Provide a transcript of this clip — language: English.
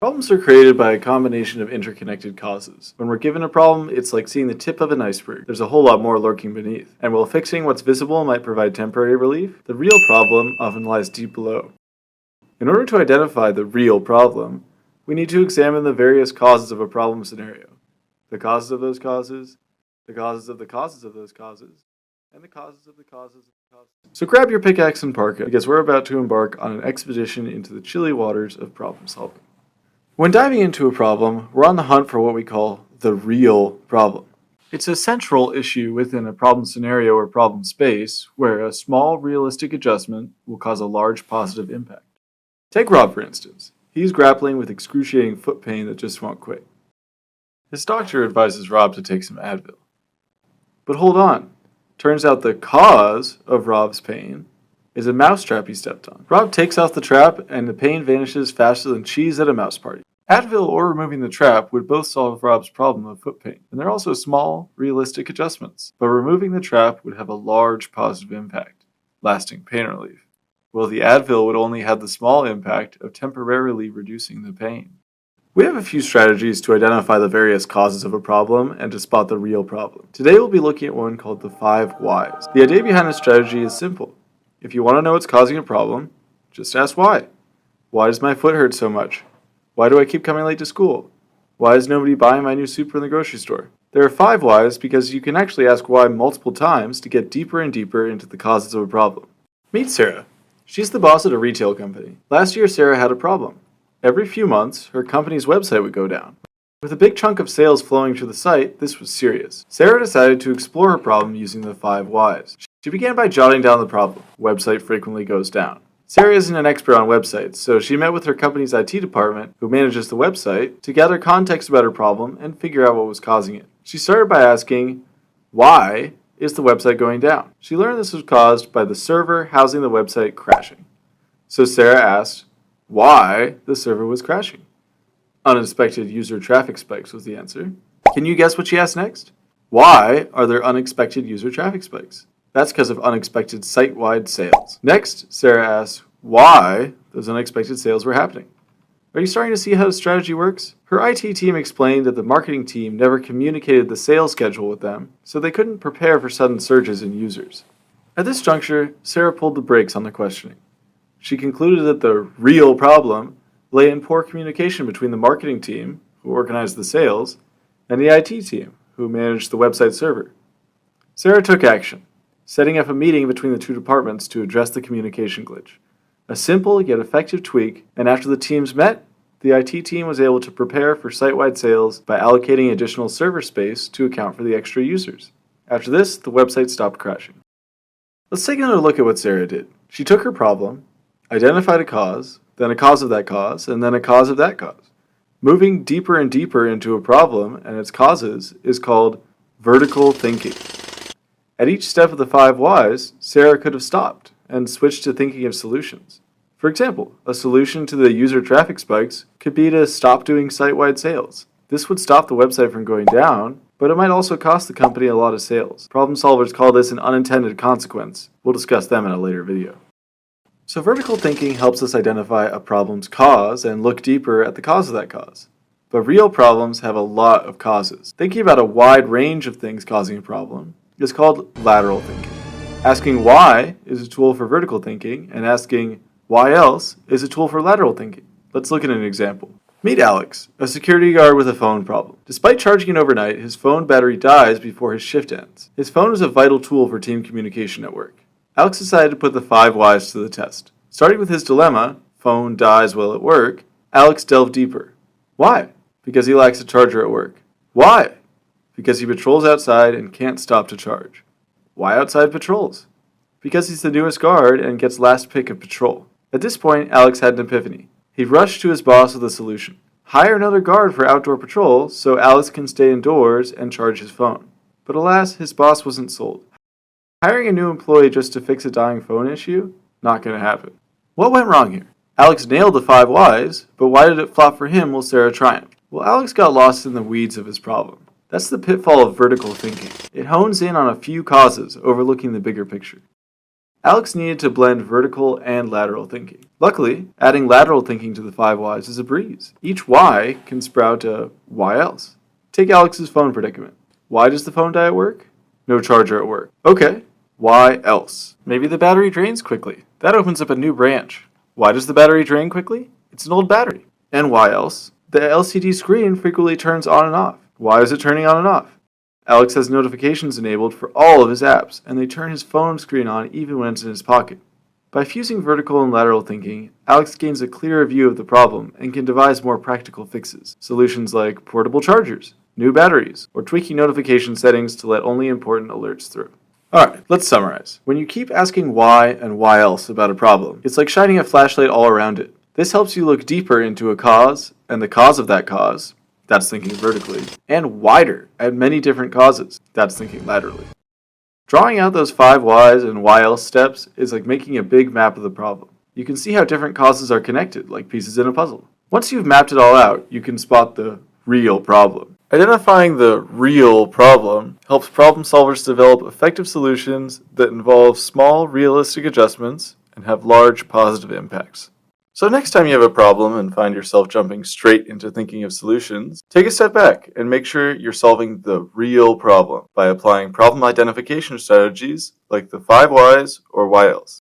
Problems are created by a combination of interconnected causes. When we're given a problem, it's like seeing the tip of an iceberg. There's a whole lot more lurking beneath. And while fixing what's visible might provide temporary relief, the real problem often lies deep below. In order to identify the real problem, we need to examine the various causes of a problem scenario. The causes of those causes, the causes of the causes of those causes, and the causes of the causes of the causes. So grab your pickaxe and parka, because we're about to embark on an expedition into the chilly waters of problem solving. When diving into a problem, we're on the hunt for what we call the real problem. It's a central issue within a problem scenario or problem space where a small realistic adjustment will cause a large positive impact. Take Rob, for instance. He's grappling with excruciating foot pain that just won't quit. His doctor advises Rob to take some Advil. But hold on. Turns out the cause of Rob's pain is a mousetrap he stepped on. Rob takes off the trap and the pain vanishes faster than cheese at a mouse party. Advil or removing the trap would both solve Rob's problem of foot pain, and they're also small, realistic adjustments. But removing the trap would have a large positive impact, lasting pain relief, while the Advil would only have the small impact of temporarily reducing the pain. We have a few strategies to identify the various causes of a problem and to spot the real problem. Today we'll be looking at one called the 5 whys. The idea behind this strategy is simple. If you want to know what's causing a problem, just ask why. Why does my foot hurt so much? Why do I keep coming late to school? Why is nobody buying my new soup from the grocery store? There are 5 whys because you can actually ask why multiple times to get deeper and deeper into the causes of a problem. Meet Sarah. She's the boss at a retail company. Last year, Sarah had a problem. Every few months, her company's website would go down. With a big chunk of sales flowing to the site, this was serious. Sarah decided to explore her problem using the 5 whys. She began by jotting down the problem. Website frequently goes down. Sarah isn't an expert on websites, so she met with her company's IT department, who manages the website, to gather context about her problem and figure out what was causing it. She started by asking, why is the website going down? She learned this was caused by the server housing the website crashing. So Sarah asked why the server was crashing. Unexpected user traffic spikes was the answer. Can you guess what she asked next? Why are there unexpected user traffic spikes? That's because of unexpected site-wide sales. Next, Sarah asks why those unexpected sales were happening. Are you starting to see how the strategy works? Her IT team explained that the marketing team never communicated the sales schedule with them, so they couldn't prepare for sudden surges in users. At this juncture, Sarah pulled the brakes on the questioning. She concluded that the real problem lay in poor communication between the marketing team, who organized the sales, and the IT team, who managed the website server. Sarah took action, setting up a meeting between the two departments to address the communication glitch. A simple yet effective tweak, and after the teams met, the IT team was able to prepare for site-wide sales by allocating additional server space to account for the extra users. After this, the website stopped crashing. Let's take another look at what Sarah did. She took her problem, identified a cause, then a cause of that cause, and then a cause of that cause. Moving deeper and deeper into a problem and its causes is called vertical thinking. At each step of the 5 whys, Sarah could have stopped and switched to thinking of solutions. For example, a solution to the user traffic spikes could be to stop doing site-wide sales. This would stop the website from going down, but it might also cost the company a lot of sales. Problem solvers call this an unintended consequence. We'll discuss them in a later video. So vertical thinking helps us identify a problem's cause and look deeper at the cause of that cause. But real problems have a lot of causes. Thinking about a wide range of things causing a problem is called lateral thinking. Asking why is a tool for vertical thinking, and asking why else is a tool for lateral thinking. Let's look at an example. Meet Alex, a security guard with a phone problem. Despite charging it overnight, his phone battery dies before his shift ends. His phone is a vital tool for team communication at work. Alex decided to put the 5 whys to the test. Starting with his dilemma, phone dies while at work, Alex delved deeper. Why? Because he lacks a charger at work. Why? Because he patrols outside and can't stop to charge. Why outside patrols? Because he's the newest guard and gets last pick of patrol. At this point, Alex had an epiphany. He rushed to his boss with a solution. Hire another guard for outdoor patrol so Alex can stay indoors and charge his phone. But alas, his boss wasn't sold. Hiring a new employee just to fix a dying phone issue? Not going to happen. What went wrong here? Alex nailed the 5 whys, but why did it flop for him while Sarah triumphed? Well, Alex got lost in the weeds of his problem. That's the pitfall of vertical thinking. It hones in on a few causes, overlooking the bigger picture. Alex needed to blend vertical and lateral thinking. Luckily, adding lateral thinking to the 5 whys is a breeze. Each why can sprout a why else. Take Alex's phone predicament. Why does the phone die at work? No charger at work. Okay, why else? Maybe the battery drains quickly. That opens up a new branch. Why does the battery drain quickly? It's an old battery. And why else? The LCD screen frequently turns on and off. Why is it turning on and off? Alex has notifications enabled for all of his apps, and they turn his phone screen on even when it's in his pocket. By fusing vertical and lateral thinking, Alex gains a clearer view of the problem and can devise more practical fixes. Solutions like portable chargers, new batteries, or tweaking notification settings to let only important alerts through. Alright, let's summarize. When you keep asking why and why else about a problem, it's like shining a flashlight all around it. This helps you look deeper into a cause, and the cause of that cause, that's thinking vertically, and wider at many different causes, that's thinking laterally. Drawing out those 5 whys and why else steps is like making a big map of the problem. You can see how different causes are connected, like pieces in a puzzle. Once you've mapped it all out, you can spot the real problem. Identifying the real problem helps problem solvers develop effective solutions that involve small, realistic adjustments and have large positive impacts. So next time you have a problem and find yourself jumping straight into thinking of solutions, take a step back and make sure you're solving the real problem by applying problem identification strategies like the 5 whys or why else.